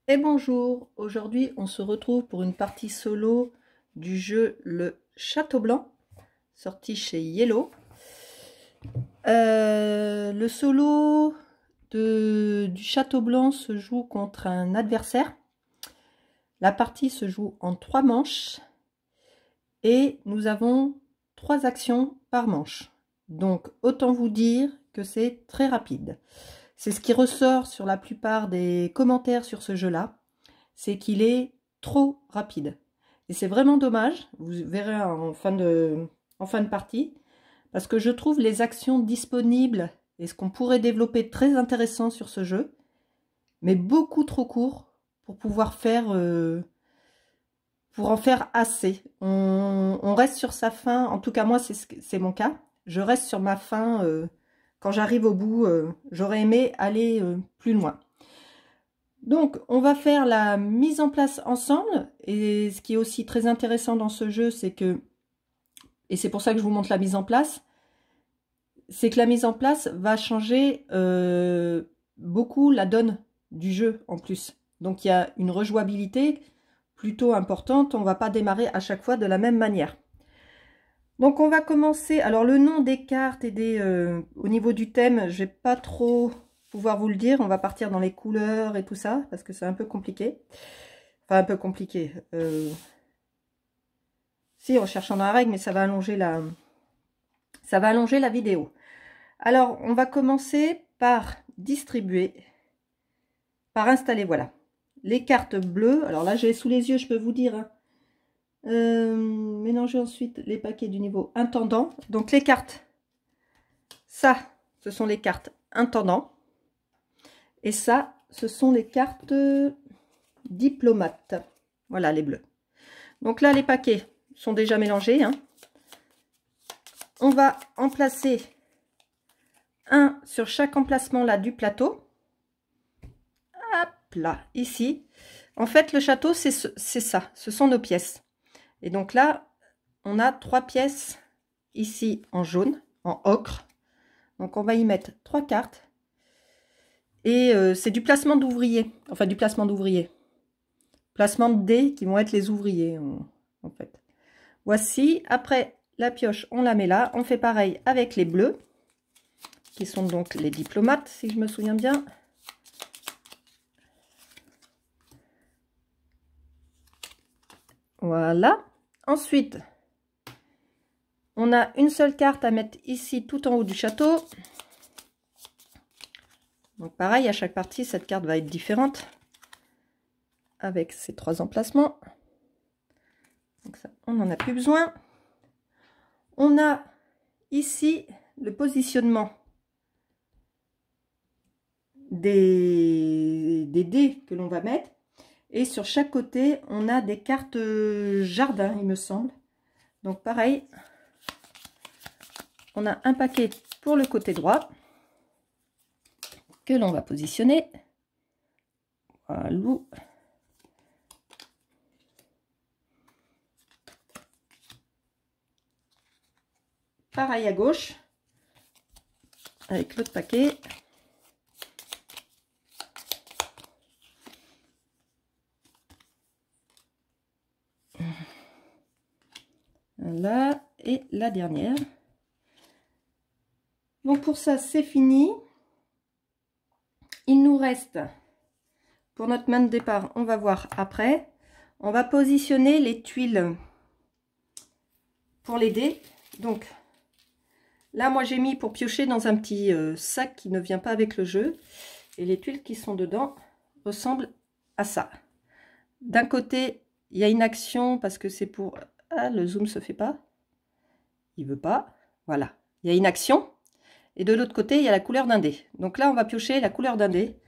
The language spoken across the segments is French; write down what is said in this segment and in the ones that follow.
Et bonjour, aujourd'hui on se retrouve pour une partie solo du jeu Le Château Blanc, sorti chez Yellow. Le solo du Château Blanc se joue contre un adversaire. La partie se joue en 3 manches et nous avons 3 actions par manche. Donc autant vous dire que c'est très rapide. C'est ce qui ressort sur la plupart des commentaires sur ce jeu-là. C'est qu'il est trop rapide. Et c'est vraiment dommage, vous verrez en fin de partie, parce que je trouve les actions disponibles et ce qu'on pourrait développer très intéressant sur ce jeu, mais beaucoup trop court pour pouvoir faire, pour en faire assez. On reste sur sa fin, en tout cas moi c'est mon cas, je reste sur ma fin, quand j'arrive au bout, j'aurais aimé aller plus loin. Donc, on va faire la mise en place ensemble. Et ce qui est aussi très intéressant dans ce jeu, c'est que, et c'est pour ça que je vous montre la mise en place, c'est que la mise en place va changer beaucoup la donne du jeu en plus. Donc, il y a une rejouabilité plutôt importante. On ne va pas démarrer à chaque fois de la même manière. Donc, on va commencer. Alors, le nom des cartes et au niveau du thème, je vais pas trop pouvoir vous le dire. On va partir dans les couleurs et tout ça, parce que c'est un peu compliqué. Enfin, un peu compliqué. Si, en cherchant dans la règle, mais ça va allonger la vidéo. Alors, on va commencer par distribuer, par installer, voilà. Les cartes bleues. Alors là, j'ai sous les yeux, je peux vous dire. Hein. Mélanger ensuite les paquets du niveau intendant. Donc, les cartes, ça, ce sont les cartes intendant. Et ça, ce sont les cartes diplomates. Voilà, les bleus. Donc là, les paquets sont déjà mélangés. Hein. On va en placer un sur chaque emplacement là du plateau. Hop là, ici. En fait, le château, c'est ça. Ce sont nos pièces. Et donc là, on a 3 pièces ici en jaune, en ocre. Donc on va y mettre 3 cartes. Et c'est du placement d'ouvriers. Enfin, du placement d'ouvriers. Placement de dés qui vont être les ouvriers, en fait. Voici. Après, la pioche, on la met là. On fait pareil avec les bleus, qui sont donc les diplomates, si je me souviens bien. Voilà. Ensuite, on a une seule carte à mettre ici, tout en haut du château. Donc pareil, à chaque partie, cette carte va être différente. Avec ces 3 emplacements. Donc ça, on n'en a plus besoin. On a ici le positionnement des dés que l'on va mettre. Et sur chaque côté, on a des cartes jardin, il me semble. Donc pareil, on a un paquet pour le côté droit que l'on va positionner. Voilà. Pareil à gauche, avec l'autre paquet. Là, et la dernière. Donc pour ça, c'est fini. Il nous reste, pour notre main de départ, on va voir après. On va positionner les tuiles pour les dés. Donc là, moi j'ai mis pour piocher dans un petit sac qui ne vient pas avec le jeu. Et les tuiles qui sont dedans ressemblent à ça. D'un côté, il y a une action parce que c'est pour... Ah, le zoom se fait pas. Il veut pas. Voilà. Il y a une action. Et de l'autre côté, il y a la couleur d'un dé. Donc là, on va piocher la couleur d'un dé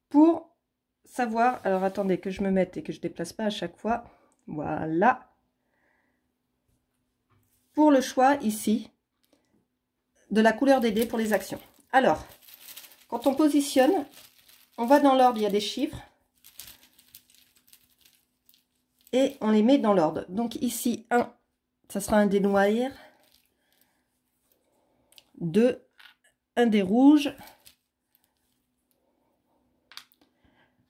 pour savoir... Alors, attendez que je me mette et que je ne déplace pas à chaque fois. Voilà. Pour le choix, ici, de la couleur des dés pour les actions. Alors, quand on positionne, on va dans l'ordre, il y a des chiffres. Et on les met dans l'ordre. Donc ici, 1, ça sera un dé noir. 2, un dé rouge.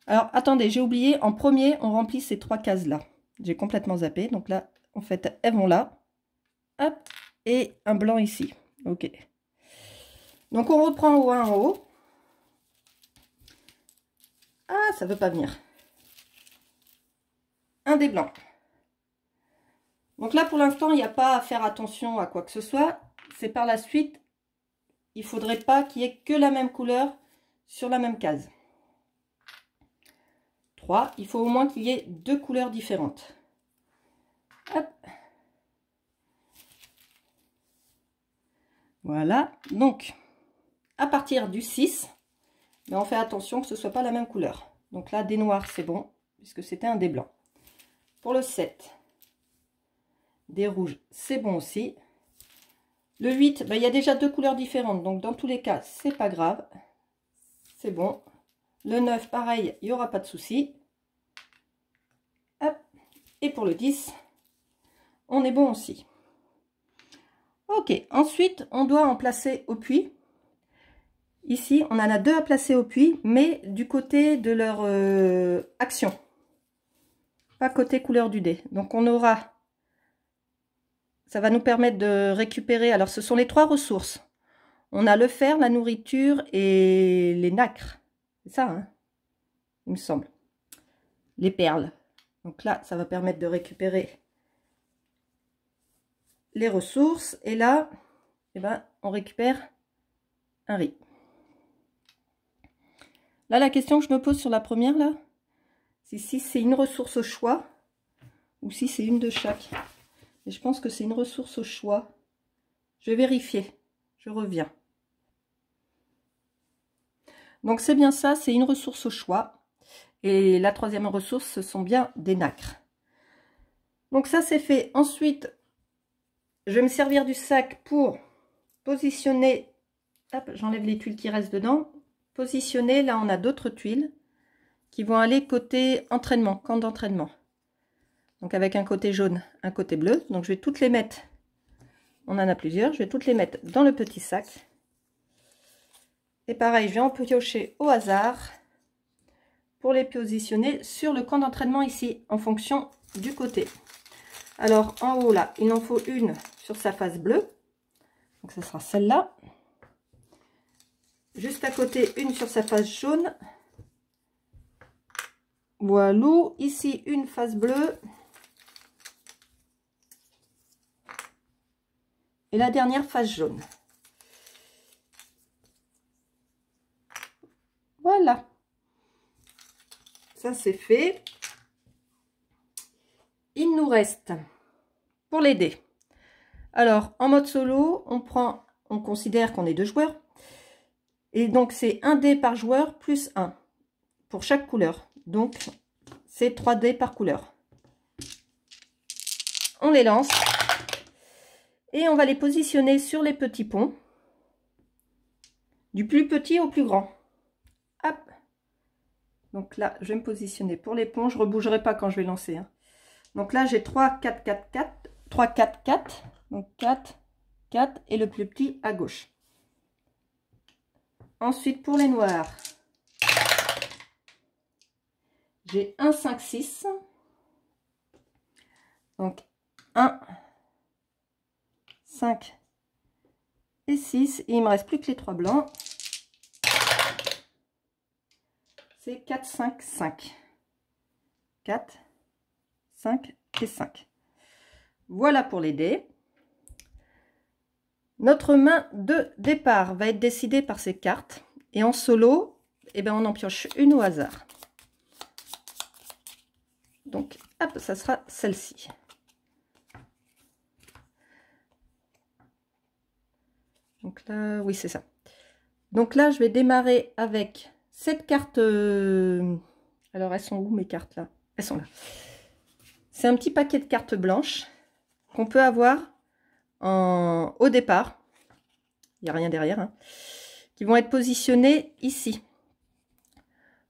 Alors, attendez, j'ai oublié, en premier, on remplit ces 3 cases-là. J'ai complètement zappé. Donc là, en fait, elles vont là. Hop, et un blanc ici. Ok. Donc, on reprend en haut, un en haut. Ah, ça veut pas venir. Un des blancs. Donc là, pour l'instant, il n'y a pas à faire attention à quoi que ce soit. C'est par la suite, il ne faudrait pas qu'il y ait que la même couleur sur la même case. 3, il faut au moins qu'il y ait 2 couleurs différentes. Hop. Voilà, donc à partir du 6, on fait attention que ce ne soit pas la même couleur. Donc là, des noirs, c'est bon, puisque c'était un des blancs. Pour le 7, des rouges, c'est bon aussi. Le 8, il y a déjà 2 couleurs différentes, donc dans tous les cas, c'est pas grave. C'est bon. Le 9, pareil, il n'y aura pas de souci. Hop. Et pour le 10, on est bon aussi. Ok, ensuite, on doit en placer au puits. Ici, on en a 2 à placer au puits, mais du côté de leur action. Pas côté couleur du dé. Donc, on aura... Ça va nous permettre de récupérer... Alors, ce sont les 3 ressources. On a le fer, la nourriture et les nacres. C'est ça, hein, il me semble. Les perles. Donc là, ça va permettre de récupérer les ressources. Et là, eh ben, on récupère un riz. Là, la question que je me pose sur la première, là, c'est si c'est une ressource au choix ou si c'est une de chaque. Et je pense que c'est une ressource au choix. Je vais vérifier. Je reviens. Donc, c'est bien ça, c'est une ressource au choix. Et la troisième ressource, ce sont bien des nacres. Donc, ça, c'est fait. Ensuite, je vais me servir du sac pour positionner. Hop, j'enlève les tuiles qui restent dedans. Positionner, là, on a d'autres tuiles qui vont aller côté entraînement, camp d'entraînement. Donc, avec un côté jaune, un côté bleu. Donc, je vais toutes les mettre. On en a plusieurs. Je vais toutes les mettre dans le petit sac. Et pareil, je vais en piocher au hasard pour les positionner sur le camp d'entraînement ici, en fonction du côté. Alors, en haut, là, il en faut une sur sa face bleue. Donc, ce sera celle-là. Juste à côté, une sur sa face jaune. Voilà. Ici, une face bleue. Et la dernière face jaune. Voilà. Ça, c'est fait. Il nous reste pour les dés. Alors, en mode solo, on considère qu'on est 2 joueurs. Et donc, c'est 1 dé par joueur plus 1 pour chaque couleur. Donc, c'est 3 dés par couleur. On les lance. Et on va les positionner sur les petits ponts. Du plus petit au plus grand. Hop. Donc là, je vais me positionner pour les ponts. Je ne rebougerai pas quand je vais lancer, hein. Donc là, j'ai 3, 4, 4, 4. 3, 4, 4. Donc 4, 4 et le plus petit à gauche. Ensuite, pour les noirs, j'ai 1, 5, 6. Donc 1, 5 et 6. Et il ne me reste plus que les 3 blancs. C'est 4, 5, 5. 4, 5 et 5. Voilà pour les dés. Notre main de départ va être décidée par ces cartes. Et en solo, eh ben, on en pioche une au hasard. Donc, hop, ça sera celle-ci. Donc là, oui, c'est ça. Donc là, je vais démarrer avec cette carte. Alors, elles sont où mes cartes là? Elles sont là. C'est un petit paquet de cartes blanches qu'on peut avoir au départ. Il n'y a rien derrière, hein, qui vont être positionnées ici.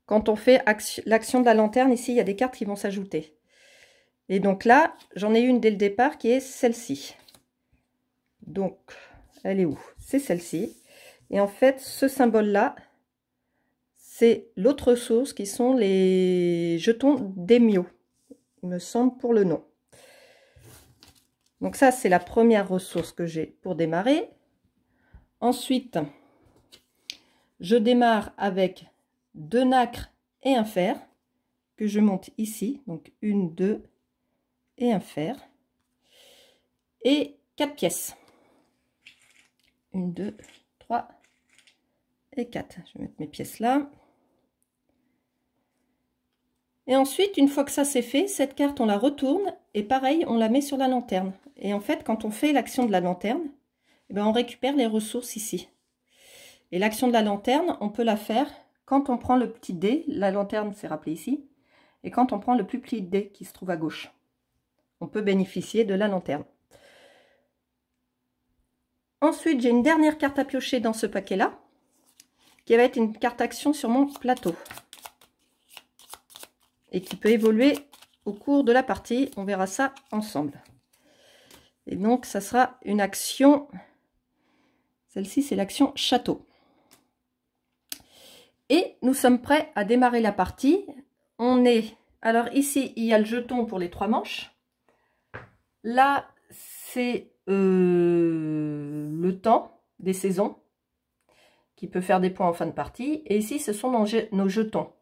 Quand on fait l'action de la lanterne, ici, il y a des cartes qui vont s'ajouter. Et donc là, j'en ai une dès le départ qui est celle-ci. Donc, elle est où? C'est celle-ci. Et en fait, ce symbole-là, c'est l'autre ressource qui sont les jetons d'Emio, il me semble, pour le nom. Donc ça, c'est la première ressource que j'ai pour démarrer. Ensuite, je démarre avec 2 nacres et un fer que je monte ici. Donc 1, 2 et un fer. Et 4 pièces. 1, 2, 3 et 4. Je vais mettre mes pièces là. Et ensuite, une fois que ça c'est fait, cette carte, on la retourne et pareil, on la met sur la lanterne. Et en fait, quand on fait l'action de la lanterne, eh ben, on récupère les ressources ici. Et l'action de la lanterne, on peut la faire quand on prend le petit dé. La lanterne, c'est rappelé ici. Et quand on prend le plus petit dé qui se trouve à gauche, on peut bénéficier de la lanterne. Ensuite, j'ai une dernière carte à piocher dans ce paquet-là, qui va être une carte action sur mon plateau. Et qui peut évoluer au cours de la partie. On verra ça ensemble. Et donc, ça sera une action. Celle-ci, c'est l'action château. Et nous sommes prêts à démarrer la partie. On est... Alors ici, il y a le jeton pour les 3 manches. Là, c'est le temps des saisons qui peut faire des points en fin de partie. Et ici, ce sont nos jetons.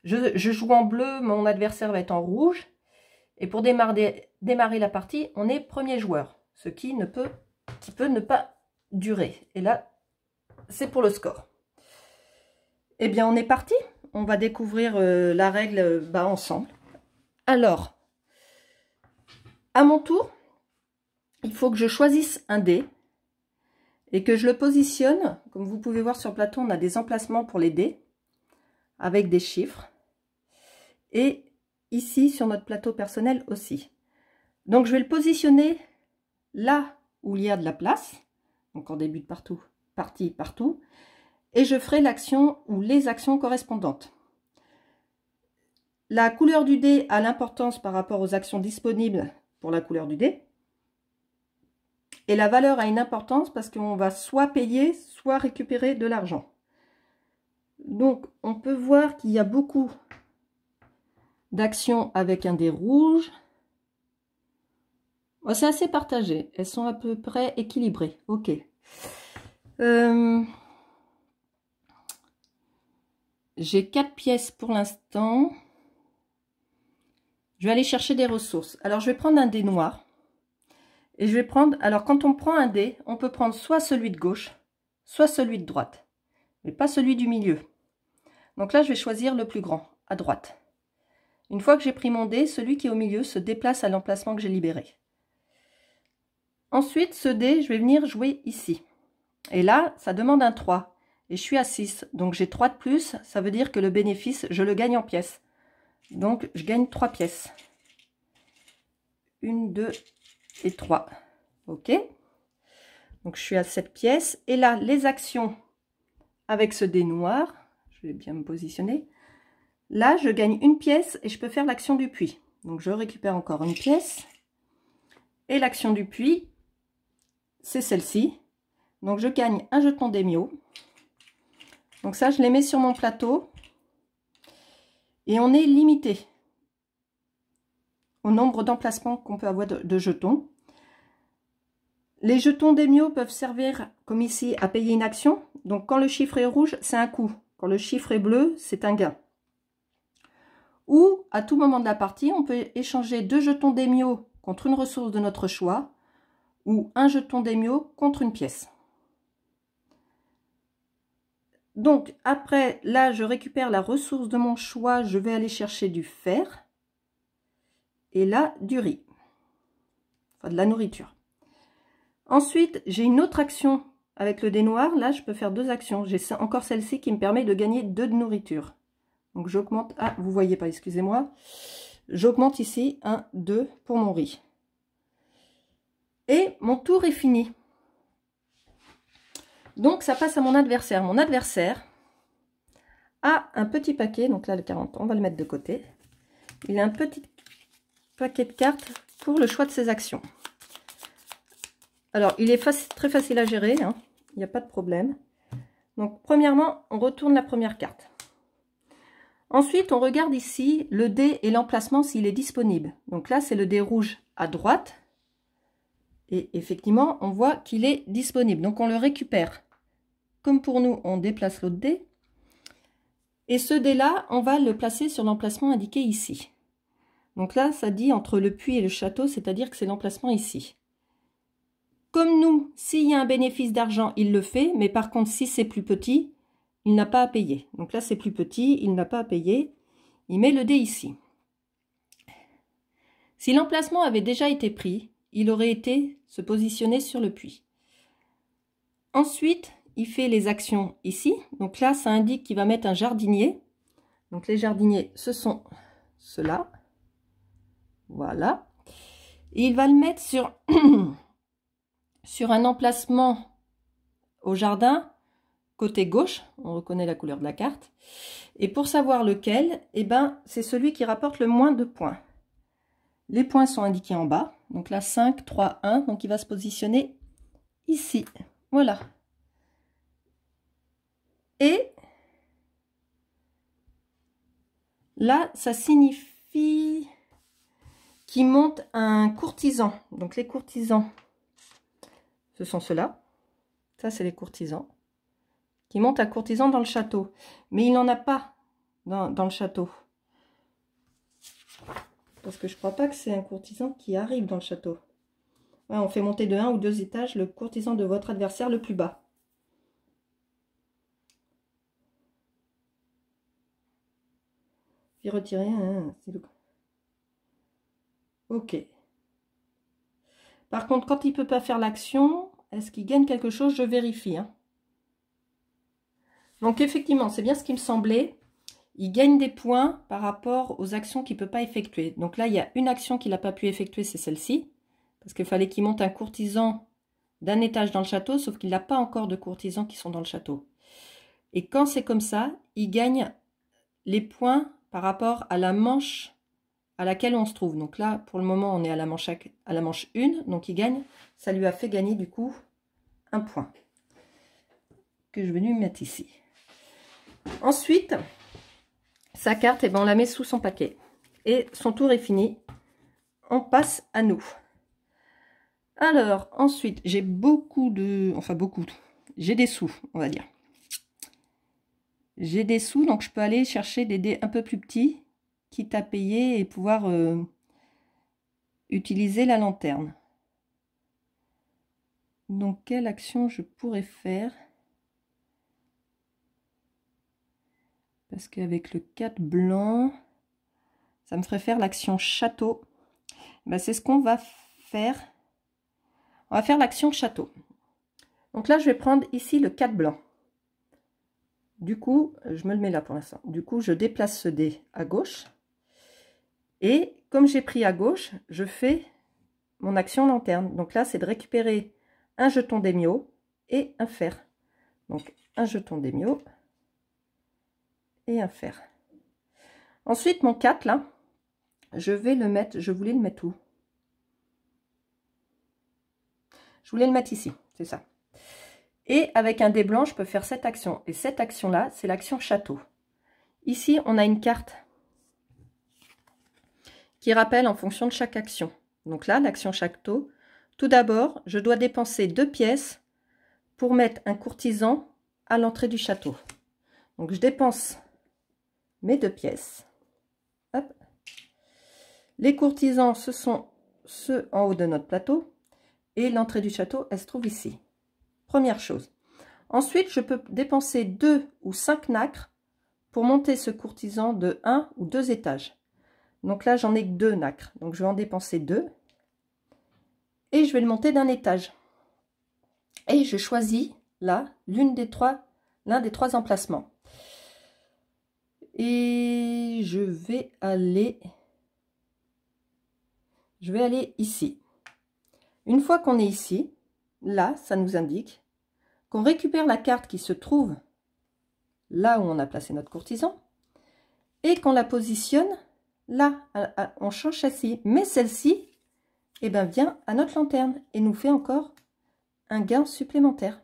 Je joue en bleu, mon adversaire va être en rouge. Et pour démarrer la partie, on est premier joueur. Ce qui peut ne pas durer. Et là, c'est pour le score. Eh bien, on est parti. On va découvrir la règle ensemble. Alors, à mon tour, il faut que je choisisse un dé et que je le positionne. Comme vous pouvez voir sur le plateau, on a des emplacements pour les dés avec des chiffres. Et ici, sur notre plateau personnel aussi. Donc, je vais le positionner là où il y a de la place. Donc, en début de partie, partout. Et je ferai l'action ou les actions correspondantes. La couleur du dé a l'importance par rapport aux actions disponibles pour la couleur du dé. Et la valeur a une importance parce qu'on va soit payer, soit récupérer de l'argent. Donc, on peut voir qu'il y a beaucoup d'actions avec un dé rouge. C'est assez partagé. Elles sont à peu près équilibrées. Ok. J'ai 4 pièces pour l'instant. Je vais aller chercher des ressources. Alors, je vais prendre un dé noir. Et je vais prendre... Alors, quand on prend un dé, on peut prendre soit celui de gauche, soit celui de droite. Mais pas celui du milieu. Donc là, je vais choisir le plus grand, à droite. Une fois que j'ai pris mon dé, celui qui est au milieu se déplace à l'emplacement que j'ai libéré. Ensuite, ce dé, je vais venir jouer ici. Et là, ça demande un 3. Et je suis à 6. Donc j'ai 3 de plus. Ça veut dire que le bénéfice, je le gagne en pièces. Donc je gagne 3 pièces. 1, 2 et 3. Ok. Donc je suis à 7 pièces. Et là, les actions avec ce dé noir. Je vais bien me positionner. Là, je gagne une pièce et je peux faire l'action du puits. Donc je récupère encore une pièce. Et l'action du puits, c'est celle-ci. Donc je gagne un jeton d'Emio. Donc ça, je les mets sur mon plateau. Et on est limité au nombre d'emplacements qu'on peut avoir de jetons. Les jetons d'Emio peuvent servir, comme ici, à payer une action. Donc quand le chiffre est rouge, c'est un coût. Quand le chiffre est bleu, c'est un gain. Ou, à tout moment de la partie, on peut échanger 2 jetons d'Emio contre une ressource de notre choix. Ou un jeton d'Emio contre une pièce. Donc, après, là, je récupère la ressource de mon choix. Je vais aller chercher du fer. Et là, du riz. Enfin, de la nourriture. Ensuite, j'ai une autre action avec le dé noir. Là, je peux faire 2 actions. J'ai encore celle-ci qui me permet de gagner 2 de nourriture. Donc, j'augmente... Ah, vous voyez pas, excusez-moi. J'augmente ici 1, 2 pour mon riz. Et mon tour est fini. Donc, ça passe à mon adversaire. Mon adversaire a un petit paquet. Donc là, le 40, on va le mettre de côté. Il a un petit paquet de cartes pour le choix de ses actions. Alors, il est très facile à gérer. Hein. Il n'y a pas de problème. Donc, premièrement, on retourne la première carte. Ensuite, on regarde ici le dé et l'emplacement s'il est disponible. Donc là, c'est le dé rouge à droite. Et effectivement, on voit qu'il est disponible. Donc on le récupère. Comme pour nous, on déplace l'autre dé. Et ce dé-là, on va le placer sur l'emplacement indiqué ici. Donc là, ça dit entre le puits et le château, c'est-à-dire que c'est l'emplacement ici. Comme nous, s'il y a un bénéfice d'argent, il le fait. Mais par contre, si c'est plus petit, il n'a pas à payer. Donc là, c'est plus petit, il n'a pas à payer. Il met le dé ici. Si l'emplacement avait déjà été pris, il aurait été se positionner sur le puits. Ensuite, il fait les actions ici. Donc là, ça indique qu'il va mettre un jardinier. Donc les jardiniers, ce sont ceux-là. Voilà. Et il va le mettre sur, sur un emplacement au jardin, côté gauche. On reconnaît la couleur de la carte. Et pour savoir lequel, eh ben, c'est celui qui rapporte le moins de points. Les points sont indiqués en bas. Donc là, 5, 3, 1. Donc il va se positionner ici. Voilà. Et là, ça signifie qu'il monte un courtisan. Donc les courtisans, ce sont ceux-là. Ça, c'est les courtisans. Qui montent un courtisan dans le château. Mais il n'en a pas dans le château. Parce que je ne crois pas que c'est un courtisan qui arrive dans le château. Ouais, on fait monter de 1 ou 2 étages le courtisan de votre adversaire le plus bas. Puis retirer un... Ok. Par contre, quand il ne peut pas faire l'action, est-ce qu'il gagne quelque chose? Je vérifie. Hein. Donc effectivement, c'est bien ce qui me semblait. Il gagne des points par rapport aux actions qu'il ne peut pas effectuer. Donc là, il y a une action qu'il n'a pas pu effectuer, c'est celle-ci. Parce qu'il fallait qu'il monte un courtisan d'un étage dans le château, sauf qu'il n'a pas encore de courtisans qui sont dans le château. Et quand c'est comme ça, il gagne les points par rapport à la manche à laquelle on se trouve. Donc là, pour le moment, on est à la manche 1, donc il gagne. Ça lui a fait gagner du coup un point que je vais lui mettre ici. Ensuite, sa carte, eh ben, on la met sous son paquet. Et son tour est fini. On passe à nous. Alors, ensuite, j'ai beaucoup de... Enfin, beaucoup. J'ai des sous, on va dire. J'ai des sous, donc je peux aller chercher des dés un peu plus petits, quitte à payer et pouvoir utiliser la lanterne. Donc, quelle action je pourrais faire? Parce qu'avec le 4 blanc, ça me ferait faire l'action château. Ben, c'est ce qu'on va faire. On va faire l'action château. Donc là, je vais prendre ici le 4 blanc. Du coup, je me le mets là pour l'instant. Du coup, je déplace ce dé à gauche. Et comme j'ai pris à gauche, je fais mon action lanterne. Donc là, c'est de récupérer un jeton d'émio et un fer. Donc, un jeton d'émio et un fer. Ensuite, mon 4, là, je vais le mettre, je voulais le mettre où? Je voulais le mettre ici, c'est ça. Et avec un dé blanc, je peux faire cette action. Et cette action-là, c'est l'action château. Ici, on a une carte qui rappelle en fonction de chaque action. Donc là, l'action château. Tout d'abord, je dois dépenser 2 pièces pour mettre un courtisan à l'entrée du château. Donc je dépense mes 2 pièces. Hop. Les courtisans, ce sont ceux en haut de notre plateau. Et l'entrée du château, elle se trouve ici. Première chose. Ensuite, je peux dépenser 2 ou 5 nacres pour monter ce courtisan de 1 ou 2 étages. Donc là, j'en ai que 2 nacres. Donc je vais en dépenser 2. Et je vais le monter d'un étage. Et je choisis là l'un des trois emplacements. Et je vais aller ici. Une fois qu'on est ici, là, ça nous indique qu'on récupère la carte qui se trouve là où on a placé notre courtisan et qu'on la positionne là. On change celle-ci, mais celle-ci, eh ben, vient à notre lanterne et nous fait encore un gain supplémentaire.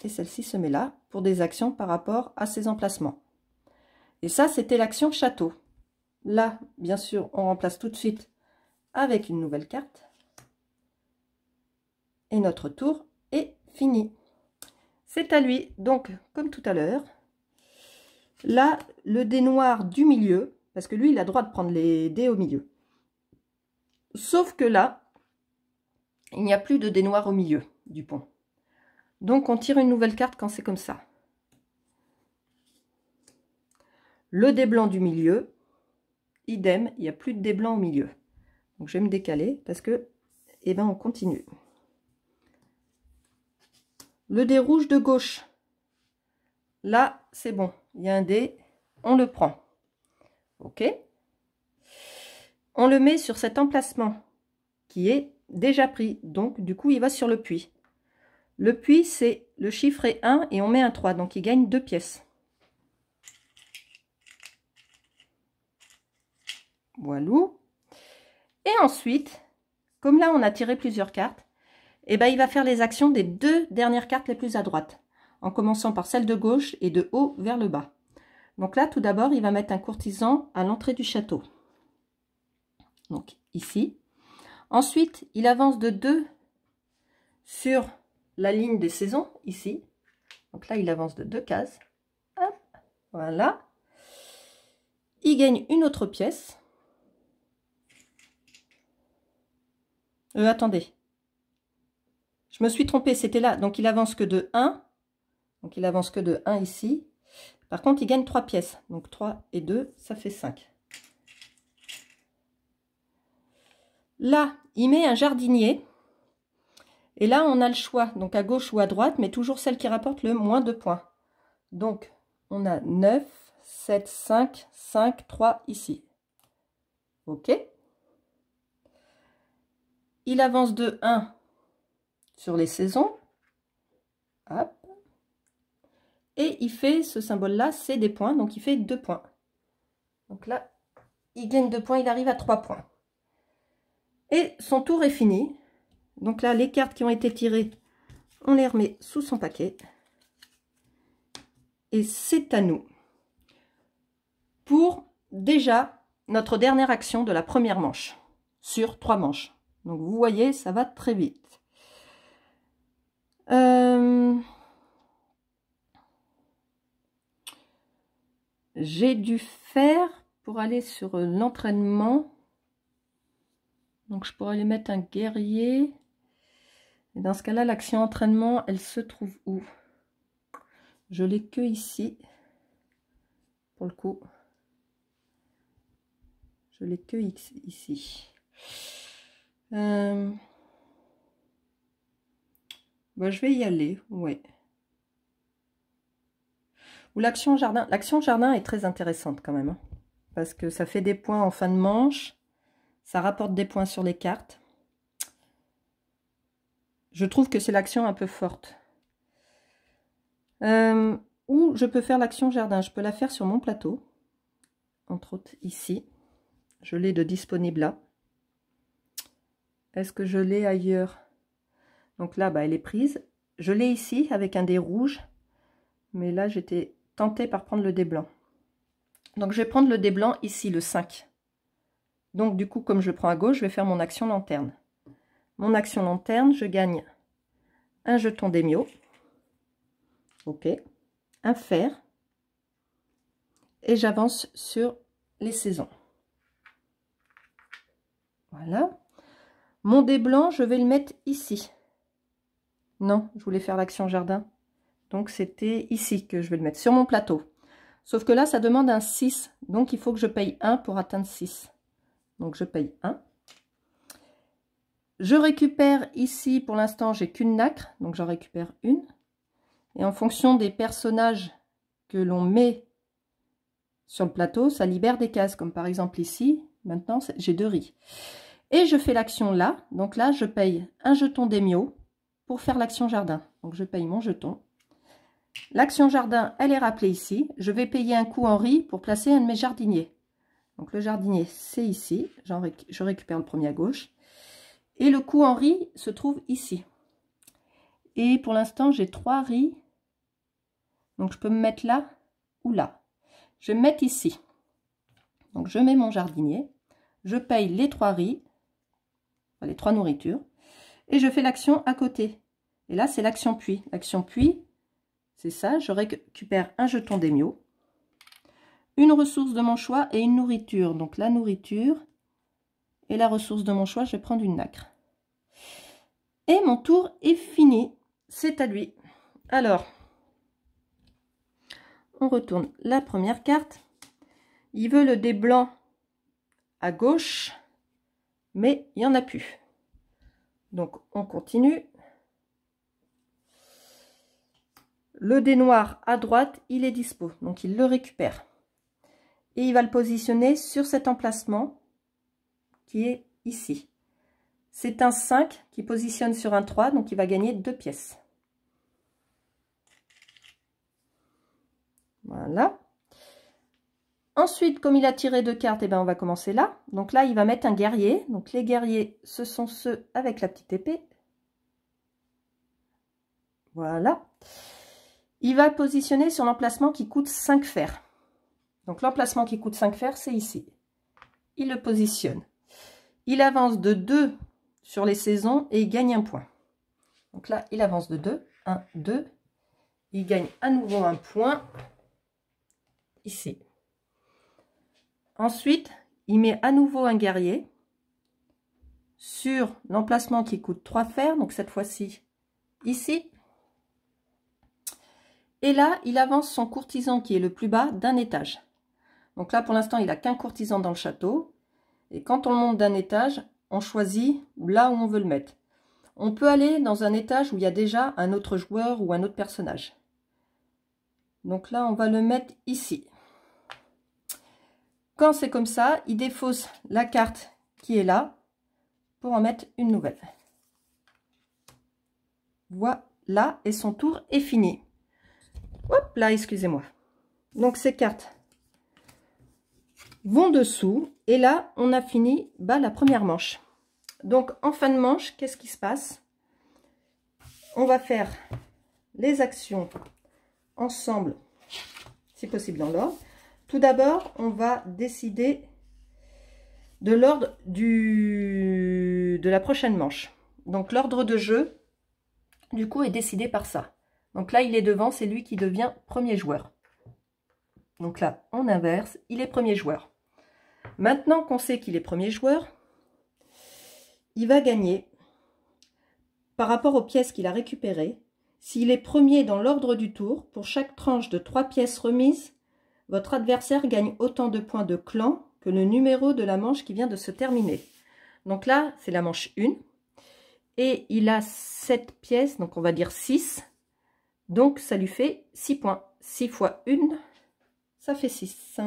Et celle-ci se met là pour des actions par rapport à ces emplacements. Et ça, c'était l'action château. Là, bien sûr, on remplace tout de suite avec une nouvelle carte. Et notre tour est fini. C'est à lui. Donc, comme tout à l'heure, là, le dé noir du milieu, parce que lui, il a le droit de prendre les dés au milieu. Sauf que là, il n'y a plus de dé noir au milieu du pont. Donc, on tire une nouvelle carte quand c'est comme ça. Le dé blanc du milieu, idem, il n'y a plus de dé blanc au milieu. Donc, je vais me décaler parce que, eh ben, on continue. Le dé rouge de gauche, là, c'est bon. Il y a un dé, on le prend. OK. On le met sur cet emplacement qui est déjà pris. Donc, du coup, il va sur le puits. Le puits, c'est le chiffre est 1 et on met un 3. Donc, il gagne 2 pièces. Voilà. Et ensuite, comme là, on a tiré plusieurs cartes, et ben, il va faire les actions des 2 dernières cartes les plus à droite, en commençant par celle de gauche et de haut vers le bas. Donc là, tout d'abord, il va mettre un courtisan à l'entrée du château. Donc, ici. Ensuite, il avance de 2 sur la ligne des saisons, ici. Donc là, il avance de 2 cases. Hop, voilà. Il gagne une autre pièce. Attendez. Je me suis trompée, c'était là. Donc, il avance que de 1. Donc, il avance que de 1 ici. Par contre, il gagne 3 pièces. Donc, 3 et 2, ça fait 5. Là, il met un jardinier. Et là, on a le choix. Donc, à gauche ou à droite, mais toujours celle qui rapporte le moins de points. Donc, on a 9, 7, 5, 5, 3 ici. OK. Il avance de 1 sur les saisons. Hop. Et il fait ce symbole-là, c'est des points. Donc, il fait 2 points. Donc là, il gagne 2 points. Il arrive à 3 points. Et son tour est fini. Donc là, les cartes qui ont été tirées, on les remet sous son paquet. Et c'est à nous. Pour déjà notre dernière action de la première manche. Sur 3 manches. Donc vous voyez, ça va très vite. J'ai dû faire pour aller sur l'entraînement. Donc je pourrais aller mettre un guerrier. Et dans ce cas-là, l'action entraînement, elle se trouve où? Je l'ai que ici. Pour le coup. Je l'ai que ici. Bon, je vais y aller, ouais. Ou l'action jardin. L'action jardin est très intéressante quand même. Hein, parce que ça fait des points en fin de manche. Ça rapporte des points sur les cartes. Je trouve que c'est l'action un peu forte. Ou je peux faire l'action jardin. Je peux la faire sur mon plateau. Entre autres ici. Je l'ai de disponible là. Est-ce que je l'ai ailleurs? Donc là, bah, elle est prise. Je l'ai ici avec un dé rouge. Mais là, j'étais tentée par prendre le dé blanc. Donc, je vais prendre le dé blanc ici, le 5. Donc, du coup, comme je prends à gauche, je vais faire mon action lanterne. Mon action lanterne, je gagne un jeton d'émio. OK. Un fer. Et j'avance sur les saisons. Voilà. Mon dé blanc, je vais le mettre ici. Non, je voulais faire l'action jardin. Donc, c'était ici que je vais le mettre, sur mon plateau. Sauf que là, ça demande un 6. Donc, il faut que je paye 1 pour atteindre 6. Donc, je paye 1. Je récupère ici, pour l'instant, j'ai qu'une nacre. Donc, j'en récupère une. Et en fonction des personnages que l'on met sur le plateau, ça libère des cases. Comme par exemple ici, maintenant, j'ai 2 riz. Et je fais l'action là. Donc là, je paye un jeton d'émio pour faire l'action jardin. Donc, je paye mon jeton. L'action jardin, elle est rappelée ici. Je vais payer un coup en riz pour placer un de mes jardiniers. Donc, le jardinier, c'est ici. Je récupère le premier à gauche. Et le coup en riz se trouve ici. Et pour l'instant, j'ai 3 riz. Donc, je peux me mettre là ou là. je vais me mettre ici. Donc je mets mon jardinier, je paye les 3 riz, les 3 nourritures, et je fais l'action à côté. Et là, c'est l'action puits. L'action puits, c'est ça, je récupère un jeton d'émio, une ressource de mon choix et une nourriture. Donc la nourriture et la ressource de mon choix, je vais prendre une nacre. Et mon tour est fini. C'est à lui. Alors, on retourne la première carte. Il veut le dé blanc à gauche, mais il n'y en a plus. Donc, on continue. Le dé noir à droite, il est dispo. Donc, il le récupère. Et il va le positionner sur cet emplacement qui est ici. C'est un 5 qui positionne sur un 3, donc il va gagner 2 pièces. Voilà. Ensuite, comme il a tiré 2 cartes, eh ben, on va commencer là. Donc là, il va mettre un guerrier. Donc les guerriers, ce sont ceux avec la petite épée. Voilà. Il va positionner sur l'emplacement qui coûte 5 fers. Donc l'emplacement qui coûte 5 fers, c'est ici. Il le positionne. Il avance de 2 sur les saisons et il gagne un point. Donc là, il avance de 2. 1, 2. Il gagne à nouveau un point. Ici. Ensuite, il met à nouveau un guerrier sur l'emplacement qui coûte 3 fers. Donc cette fois-ci, ici. Et là, il avance son courtisan qui est le plus bas d'un étage. Donc là, pour l'instant, il n'a qu'un courtisan dans le château. Et quand on monte d'un étage, on choisit là où on veut le mettre. On peut aller dans un étage où il y a déjà un autre joueur ou un autre personnage. Donc là, on va le mettre ici. Quand c'est comme ça, il défausse la carte qui est là pour en mettre une nouvelle. Voilà, et son tour est fini. Hop là, excusez-moi. Donc ces cartes vont dessous. Et là, on a fini la première manche. Donc en fin de manche, qu'est-ce qui se passe? On va faire les actions ensemble, si possible dans l'ordre. Tout d'abord, on va décider de l'ordre de la prochaine manche. Donc l'ordre de jeu, du coup, est décidé par ça. Donc là, il est devant, c'est lui qui devient premier joueur. Donc là, on inverse, il est premier joueur. Maintenant qu'on sait qu'il est premier joueur, il va gagner par rapport aux pièces qu'il a récupérées. S'il est premier dans l'ordre du tour, pour chaque tranche de 3 pièces remises, votre adversaire gagne autant de points de clan que le numéro de la manche qui vient de se terminer. Donc là, c'est la manche 1. Et il a 7 pièces, donc on va dire 6. Donc ça lui fait 6 points. 6 fois 1, ça fait 6.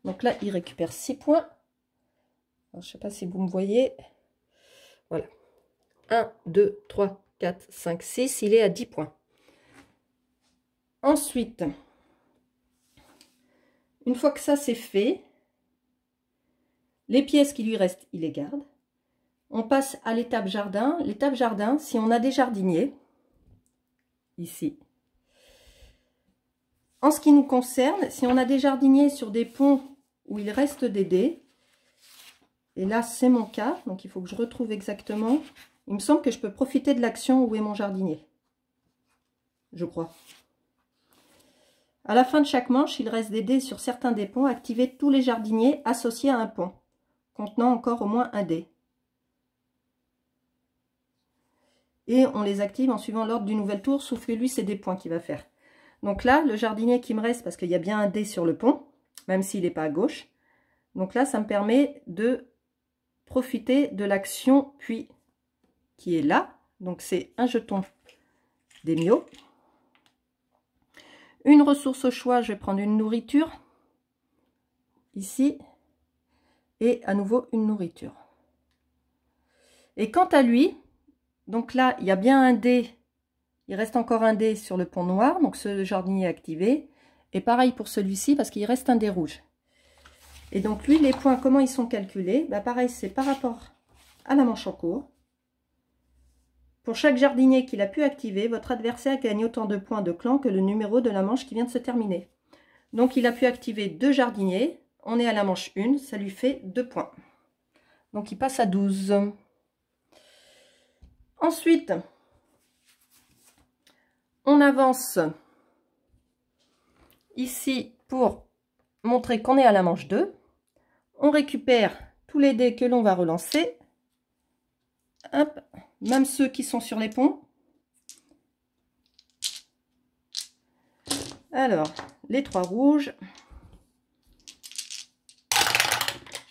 Donc là, il récupère 6 points. Alors, je ne sais pas si vous me voyez. Voilà. 1, 2, 3, 4, 5, 6. Il est à 10 points. Ensuite, une fois que ça c'est fait, les pièces qui lui restent, il les garde. On passe à l'étape jardin. L'étape jardin, si on a des jardiniers, ici. En ce qui nous concerne, si on a des jardiniers sur des ponts où il reste des dés, et là c'est mon cas, donc il faut que je retrouve exactement, il me semble que je peux profiter de l'action où est mon jardinier. Je crois. À la fin de chaque manche, il reste des dés sur certains des ponts. Activez tous les jardiniers associés à un pont, contenant encore au moins un dé. Et on les active en suivant l'ordre du nouvel tour, sauf que lui, c'est des points qu'il va faire. Donc là, le jardinier qui me reste, parce qu'il y a bien un dé sur le pont, même s'il n'est pas à gauche. Donc là, ça me permet de profiter de l'action puis qui est là. Donc c'est un jeton d'émio. Une ressource au choix, je vais prendre une nourriture. Ici. Et à nouveau une nourriture. Et quant à lui, donc là, il y a bien un dé. Il reste encore un dé sur le pont noir. Donc ce jardinier est activé. Et pareil pour celui-ci, parce qu'il reste un dé rouge. Et donc lui, les points, comment ils sont calculés? Pareil, c'est par rapport à la manche en cours. Pour chaque jardinier qu'il a pu activer, votre adversaire gagne autant de points de clan que le numéro de la manche qui vient de se terminer. Donc il a pu activer 2 jardiniers. On est à la manche 1, ça lui fait 2 points. Donc il passe à 12. Ensuite, on avance ici pour montrer qu'on est à la manche 2. On récupère tous les dés que l'on va relancer. Hop, même ceux qui sont sur les ponts. Alors, les 3 rouges.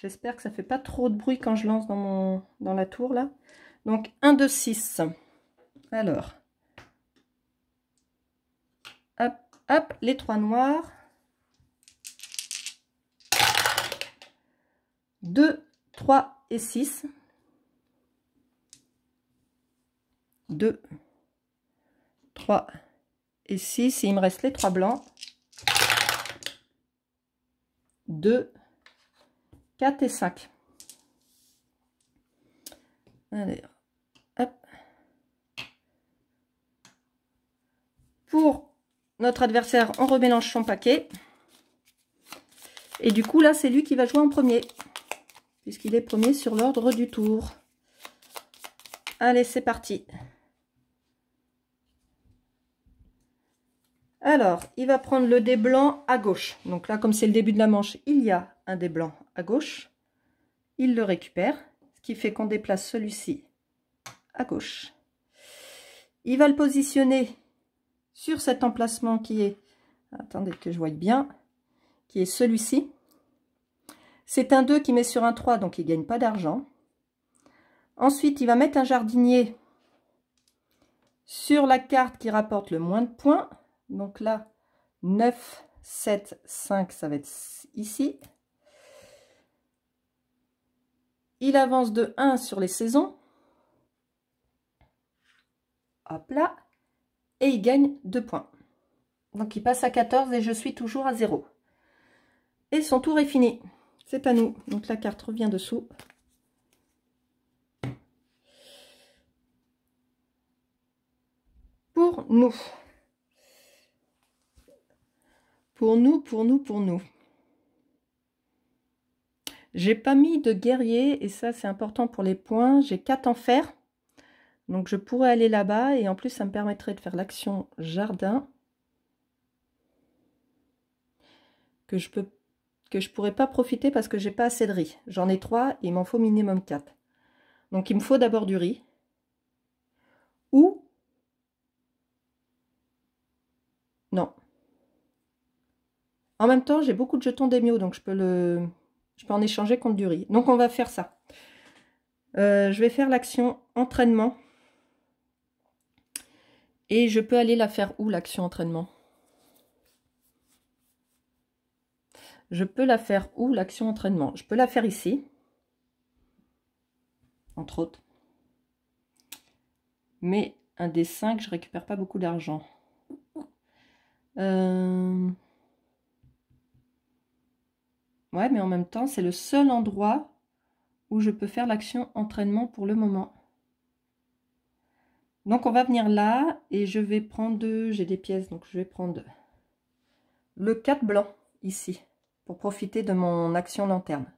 J'espère que ça fait pas trop de bruit quand je lance dans la tour là. Donc 1, 2, 6. Alors, hop, hop, les 3 noirs. 2, 3 et 6. 2, 3 et 6. Et il me reste les 3 blancs. 2, 4 et 5. Allez, hop. Pour notre adversaire, on remélange son paquet. Et du coup, là, c'est lui qui va jouer en premier. Puisqu'il est premier sur l'ordre du tour. Allez, c'est parti. Alors, il va prendre le dé blanc à gauche. Donc là, comme c'est le début de la manche, il y a un dé blanc à gauche. Il le récupère, ce qui fait qu'on déplace celui-ci à gauche. Il va le positionner sur cet emplacement qui est, attendez que je voie bien, qui est celui-ci. C'est un 2 qui met sur un 3, donc il ne gagne pas d'argent. Ensuite, il va mettre un jardinier sur la carte qui rapporte le moins de points. Donc là, 9, 7, 5, ça va être ici. Il avance de 1 sur les saisons. Hop là. Et il gagne 2 points. Donc il passe à 14 et je suis toujours à 0. Et son tour est fini. C'est à nous. Donc la carte revient dessous. Pour nous. Pour nous. J'ai pas mis de guerrier et ça c'est important pour les points. J'ai 4 en fer. Donc je pourrais aller là-bas et en plus ça me permettrait de faire l'action jardin. Que je pourrais pas profiter parce que j'ai pas assez de riz. J'en ai 3 et il m'en faut minimum 4. Donc il me faut d'abord du riz. Ou non. En même temps, j'ai beaucoup de jetons d'émio, donc je peux en échanger contre du riz. Donc on va faire ça. Je vais faire l'action entraînement. Et je peux aller la faire où, l'action entraînement? Je peux la faire où, l'action entraînement? Je peux la faire ici. Entre autres. Mais un des 5, je récupère pas beaucoup d'argent. Ouais, mais en même temps, c'est le seul endroit où je peux faire l'action entraînement pour le moment. Donc, on va venir là et je vais prendre... J'ai des pièces, donc je vais prendre le 4 blanc ici pour profiter de mon action lanterne.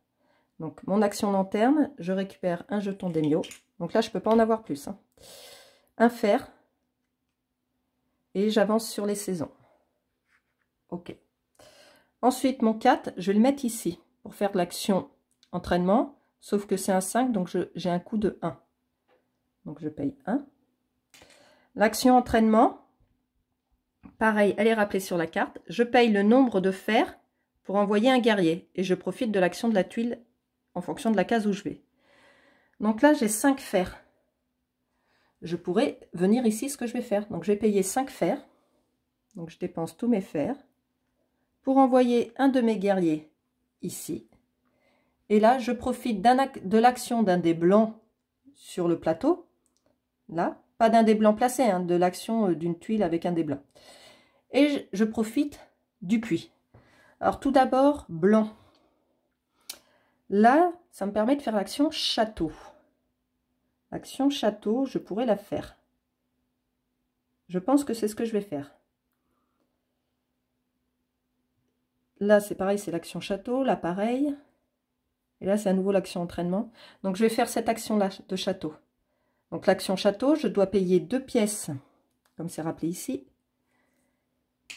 Donc, mon action lanterne, je récupère un jeton d'émio. Donc là, je ne peux pas en avoir plus. Hein. Un fer. Et j'avance sur les saisons. Ok. Ensuite, mon 4, je vais le mettre ici pour faire l'action entraînement. Sauf que c'est un 5, donc j'ai un coût de 1. Donc, je paye 1. L'action entraînement, pareil, elle est rappelée sur la carte. Je paye le nombre de fers pour envoyer un guerrier. Et je profite de l'action de la tuile en fonction de la case où je vais. Donc là, j'ai 5 fers. Je pourrais venir ici, ce que je vais faire. Donc, je vais payer 5 fers. Donc, je dépense tous mes fers pour envoyer un de mes guerriers ici. Et là, je profite de l'action d'un dé blanc sur le plateau. Là, pas d'un dé blanc placé, hein, de l'action d'une tuile avec un dé blanc. Et je profite du puits. Alors, tout d'abord, blanc. Là, ça me permet de faire l'action château. L'action château, je pourrais la faire. Je pense que c'est ce que je vais faire. là, c'est pareil, c'est l'action château. Là, pareil. Et là, c'est à nouveau l'action entraînement. Donc, je vais faire cette action-là de château. Donc, l'action château, je dois payer 2 pièces, comme c'est rappelé ici,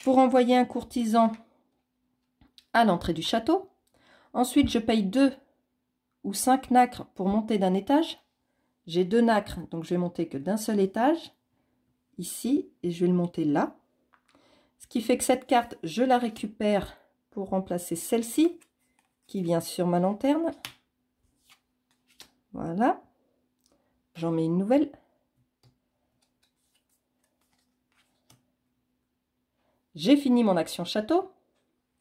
pour envoyer un courtisan à l'entrée du château. Ensuite, je paye 2 ou 5 nacres pour monter d'un étage. J'ai 2 nacres, donc je vais monter que d'un seul étage, ici, et je vais le monter là. Ce qui fait que cette carte, je la récupère pour remplacer celle-ci, qui vient sur ma lanterne. Voilà. J'en mets une nouvelle. J'ai fini mon action château,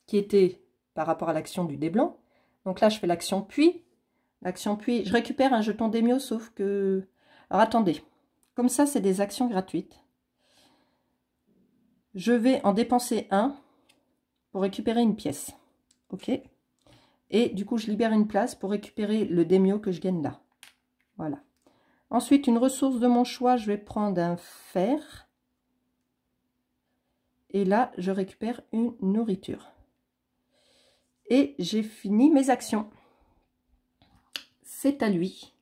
qui était par rapport à l'action du dé blanc. Donc là, je fais l'action puis. L'action puis, je récupère un jeton d'émio, sauf que... Alors, attendez. Comme ça, c'est des actions gratuites. Je vais en dépenser un pour récupérer une pièce. OK. Et du coup, je libère une place pour récupérer le démio que je gagne là. Voilà. Ensuite, une ressource de mon choix, je vais prendre un fer. Et là, je récupère une nourriture. Et j'ai fini mes actions. C'est à lui.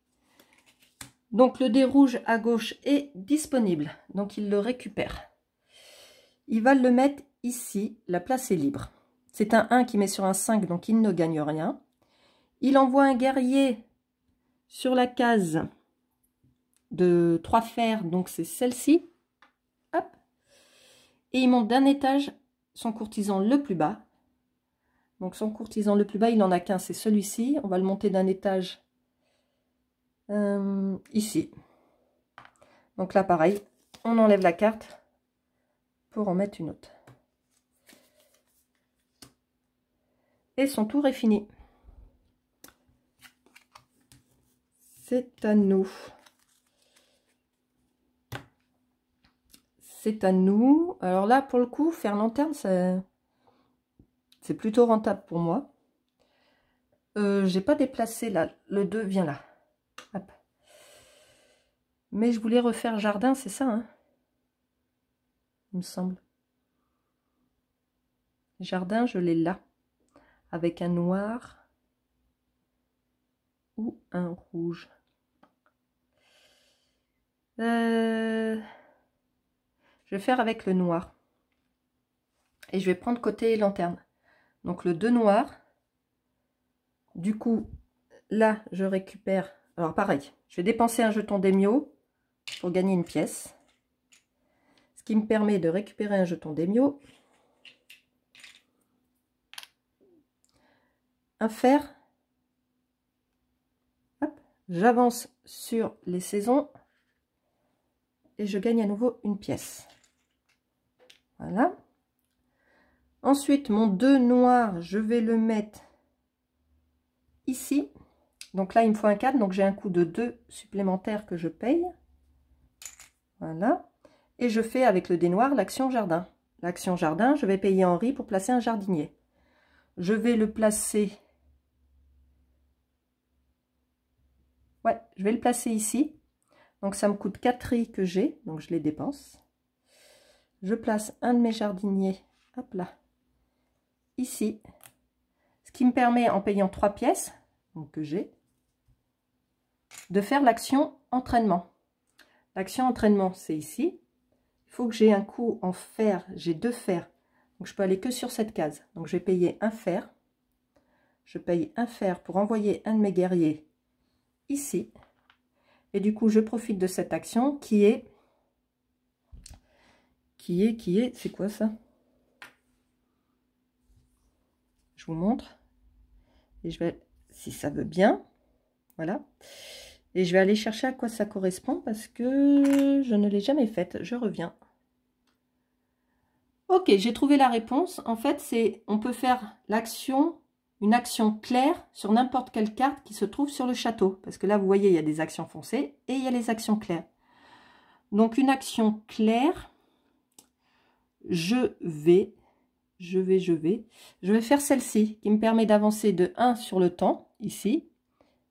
Donc, le dé rouge à gauche est disponible. Donc, il le récupère. Il va le mettre ici. La place est libre. C'est un 1 qui met sur un 5, donc il ne gagne rien. Il envoie un guerrier sur la case de 3 fers, donc c'est celle-ci. Hop. Et il monte d'un étage son courtisan le plus bas. Donc son courtisan le plus bas, il n'en a qu'un, c'est celui-ci. On va le monter d'un étage ici. Donc là, pareil, on enlève la carte pour en mettre une autre. Et son tour est fini. C'est à nous. C'est à nous. Alors là, pour le coup, faire lanterne, c'est plutôt rentable pour moi. J'ai pas déplacé là. Le 2 vient là. Hop. Mais je voulais refaire jardin, c'est ça, hein, il me semble. Jardin, je l'ai là. Avec un noir ou un rouge. Je vais faire avec le noir. Et je vais prendre côté lanterne. Donc le 2 noir. Du coup, là, je récupère... Alors pareil, je vais dépenser un jeton d'émio pour gagner une pièce. Ce qui me permet de récupérer un jeton d'émio. Un fer. J'avance sur les saisons. Et je gagne à nouveau une pièce. Voilà. Ensuite, mon 2 noir, je vais le mettre ici. Donc là, il me faut un 4, donc j'ai un coût de 2 supplémentaires que je paye. Voilà. Et je fais avec le dé noir l'action jardin. L'action jardin, je vais payer Henri pour placer un jardinier. Je vais le placer... Ouais, je vais le placer ici. Donc ça me coûte 4 riz que j'ai, donc je les dépense. Je place un de mes jardiniers, hop là, ici. Ce qui me permet, en payant 3 pièces, donc que j'ai, de faire l'action entraînement. L'action entraînement, c'est ici. Il faut que j'ai un coup en fer, j'ai 2 fers. Donc je peux aller que sur cette case. Donc je vais payer un fer. Je paye un fer pour envoyer un de mes guerriers ici. Et du coup, je profite de cette action qui est... C'est quoi ça? Je vous montre. Et je vais, si ça veut bien, voilà. Et je vais aller chercher à quoi ça correspond parce que je ne l'ai jamais faite. Je reviens. Ok, j'ai trouvé la réponse. En fait, c'est on peut faire l'action, une action claire sur n'importe quelle carte qui se trouve sur le château. Parce que là, vous voyez, il y a des actions foncées et il y a les actions claires. Donc, une action claire, je vais faire celle-ci qui me permet d'avancer de 1 sur le temps, ici,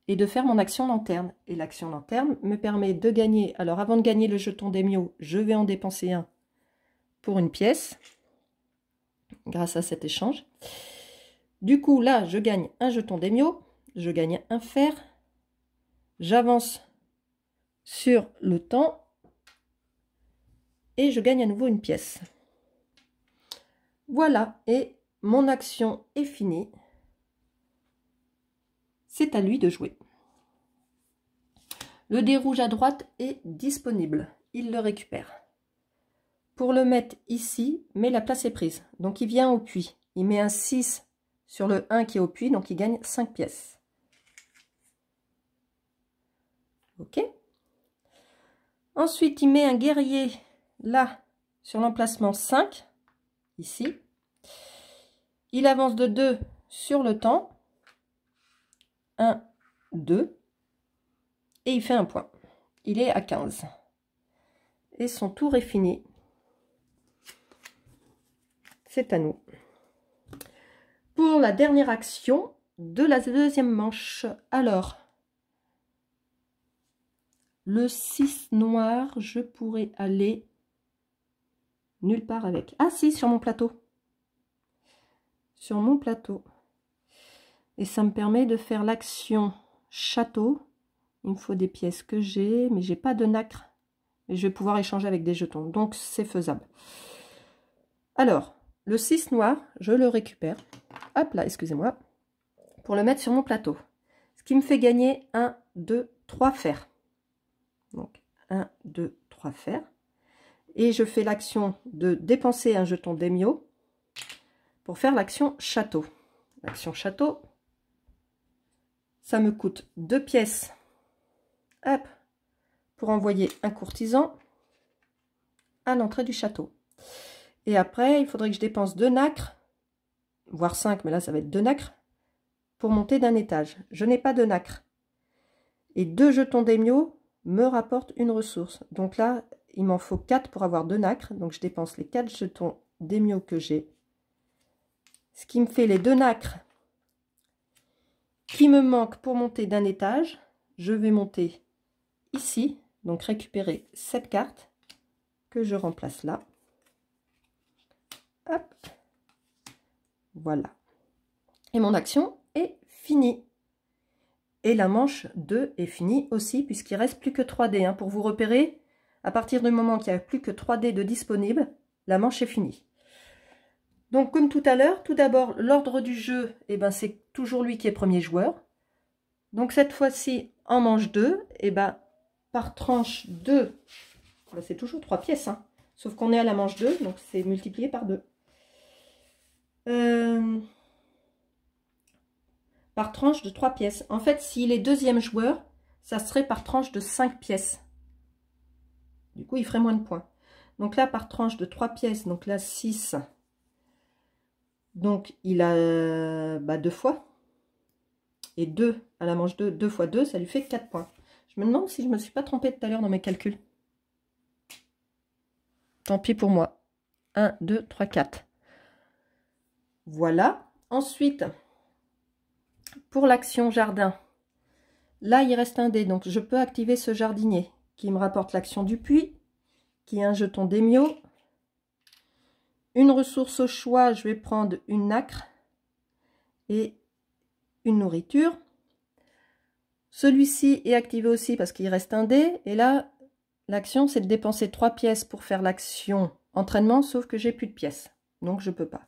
et de faire mon action lanterne. Et l'action lanterne me permet de gagner. Alors, avant de gagner le jeton d'émio, je vais en dépenser un pour une pièce, grâce à cet échange. Du coup, là, je gagne un jeton d'émio, je gagne un fer, j'avance sur le temps et je gagne à nouveau une pièce. Voilà, et mon action est finie. C'est à lui de jouer. Le dé rouge à droite est disponible. Il le récupère. Pour le mettre ici, mais la place est prise. Donc il vient au puits. Il met un 6 sur le 1 qui est au puits, donc il gagne 5 pièces. Ok. Ensuite, il met un guerrier là, sur l'emplacement 5, ici. Il avance de 2 sur le temps. 1, 2. Et il fait un point. Il est à 15. Et son tour est fini. C'est à nous. Pour la dernière action de la deuxième manche. Alors, le 6 noir, je pourrais aller nulle part avec. Ah si, sur mon plateau. Sur mon plateau. Et ça me permet de faire l'action château. Il me faut des pièces que j'ai, mais j'ai pas de nacre. Et je vais pouvoir échanger avec des jetons. Donc c'est faisable. Alors, le 6 noir, je le récupère. Hop là, excusez-moi. Pour le mettre sur mon plateau. Ce qui me fait gagner 1, 2, 3 fers. Donc 1, 2, 3 fers. Et je fais l'action de dépenser un jeton d'émio pour faire l'action château. L'action château, ça me coûte 2 pièces. Hop, pour envoyer un courtisan à l'entrée du château. Et après, il faudrait que je dépense 2 nacres, voire 5, mais là ça va être 2 nacres, pour monter d'un étage. Je n'ai pas de nacre. Et 2 jetons d'émio me rapportent une ressource. Donc là, il m'en faut 4 pour avoir 2 nacres. Donc je dépense les 4 jetons d'émio que j'ai. Ce qui me fait les 2 nacres qui me manquent pour monter d'un étage. Je vais monter ici, donc récupérer cette carte que je remplace là. Hop. Voilà. Et mon action est finie. Et la manche 2 est finie aussi, puisqu'il ne reste plus que 3 dés. Hein. Pour vous repérer, à partir du moment qu'il n'y a plus que 3 dés de disponibles, la manche est finie. Donc comme tout à l'heure, tout d'abord, l'ordre du jeu, eh ben, c'est toujours lui qui est premier joueur. Donc cette fois-ci, en manche 2, eh ben, par tranche 2, ben, c'est toujours 3 pièces. Hein. Sauf qu'on est à la manche 2, donc c'est multiplié par 2. Par tranche de 3 pièces. En fait, s'il est deuxième joueur, ça serait par tranche de 5 pièces. Du coup, il ferait moins de points. Donc là, par tranche de 3 pièces, donc là, 6. Donc, il a 2 fois. Et 2 à la manche 2, 2 fois 2, ça lui fait 4 points. Je me demande si je ne me suis pas trompée tout à l'heure dans mes calculs. Tant pis pour moi. 1, 2, 3, 4. Voilà. Ensuite, pour l'action jardin, là, il reste un dé. Donc, je peux activer ce jardinier qui me rapporte l'action du puits, qui est un jeton d'émio. Une ressource au choix, je vais prendre une nacre et une nourriture. Celui-ci est activé aussi parce qu'il reste un dé. Et là, l'action, c'est de dépenser 3 pièces pour faire l'action entraînement, sauf que j'ai plus de pièces. Donc, je ne peux pas.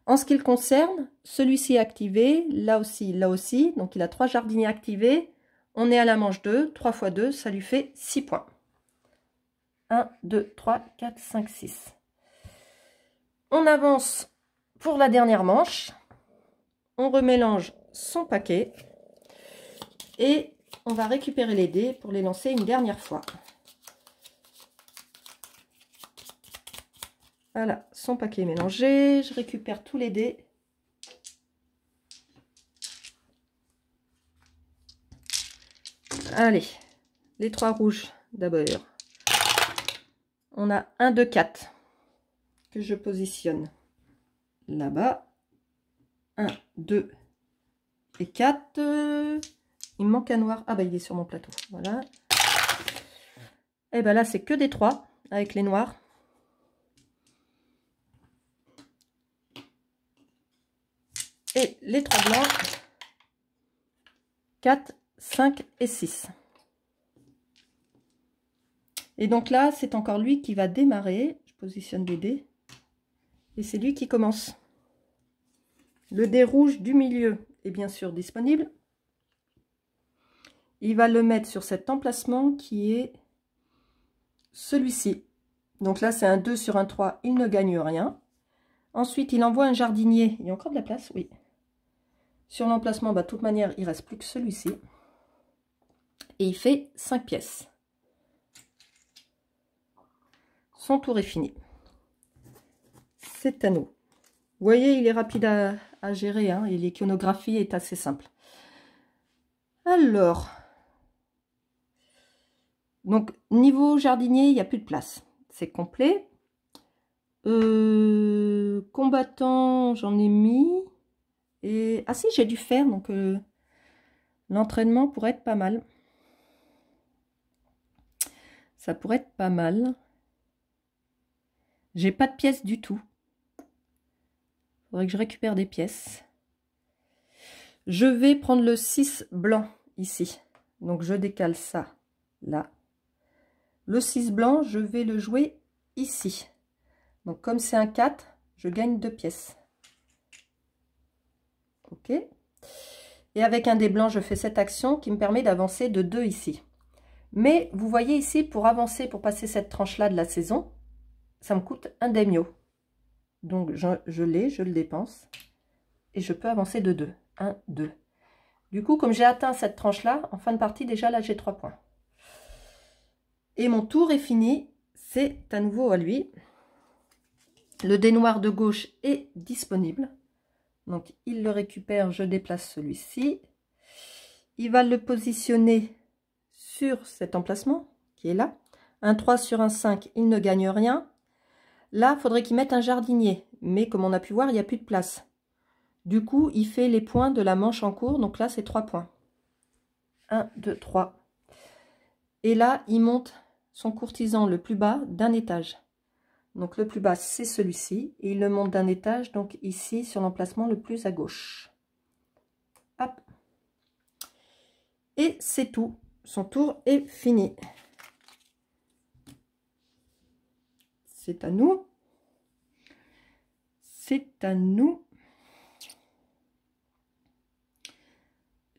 En ce qui le concerne, celui-ci est activé, là aussi. Donc, il a 3 jardiniers activés. On est à la manche 2. 3 fois 2, ça lui fait 6 points. 1, 2, 3, 4, 5, 6. On avance pour la dernière manche. On remélange son paquet. Et on va récupérer les dés pour les lancer une dernière fois. Voilà, son paquet mélangé. Je récupère tous les dés. Allez, les 3 rouges d'abord. On a 1, 2, 4 que je positionne là-bas. 1, 2 et 4. Il me manque un noir. Ah bah il est sur mon plateau. Voilà. Et ben là c'est que des 3 avec les noirs. Et les 3 blancs, 4, 5 et 6. Et donc là, c'est encore lui qui va démarrer. Je positionne les dés. Et c'est lui qui commence. Le dé rouge du milieu est bien sûr disponible. Il va le mettre sur cet emplacement qui est celui-ci. Donc là, c'est un 2 sur un 3, il ne gagne rien. Ensuite, il envoie un jardinier. Il y a encore de la place, oui. Sur l'emplacement, de toute manière, il ne reste plus que celui-ci. Et il fait 5 pièces. Son tour est fini. C'est à nous. Vous voyez, il est rapide à gérer, hein, et l'iconographie est assez simple. Alors, donc niveau jardinier, il n'y a plus de place. C'est complet. Combattant, j'en ai mis. Et ah si, j'ai dû faire, donc l'entraînement pourrait être pas mal. Ça pourrait être pas mal. J'ai pas de pièces du tout. Faudrait que je récupère des pièces. Je vais prendre le 6 blanc ici. Donc je décale ça là. Le 6 blanc, je vais le jouer ici. Donc comme c'est un 4, je gagne 2 pièces. Ok. Et avec un dé blanc, je fais cette action qui me permet d'avancer de 2 ici. Mais vous voyez ici, pour avancer, pour passer cette tranche-là de la saison, ça me coûte un daimyo. Donc je l'ai, je le dépense. Et je peux avancer de 2. 1, 2. Du coup, comme j'ai atteint cette tranche-là, en fin de partie, déjà là, j'ai 3 points. Et mon tour est fini. C'est à nouveau à lui. Le dé noir de gauche est disponible. Donc, il le récupère. Je déplace celui-ci. Il va le positionner sur cet emplacement qui est là. Un 3 sur un 5, il ne gagne rien. Là, il faudrait qu'il mette un jardinier. Mais comme on a pu voir, il n'y a plus de place. Du coup, il fait les points de la manche en cours. Donc là, c'est 3 points. 1, 2, 3. Et là, il monte son courtisan le plus bas d'un étage. Donc le plus bas, c'est celui-ci. Et il le monte d'un étage, donc ici, sur l'emplacement le plus à gauche. Hop. Et c'est tout. Son tour est fini. C'est à nous. C'est à nous.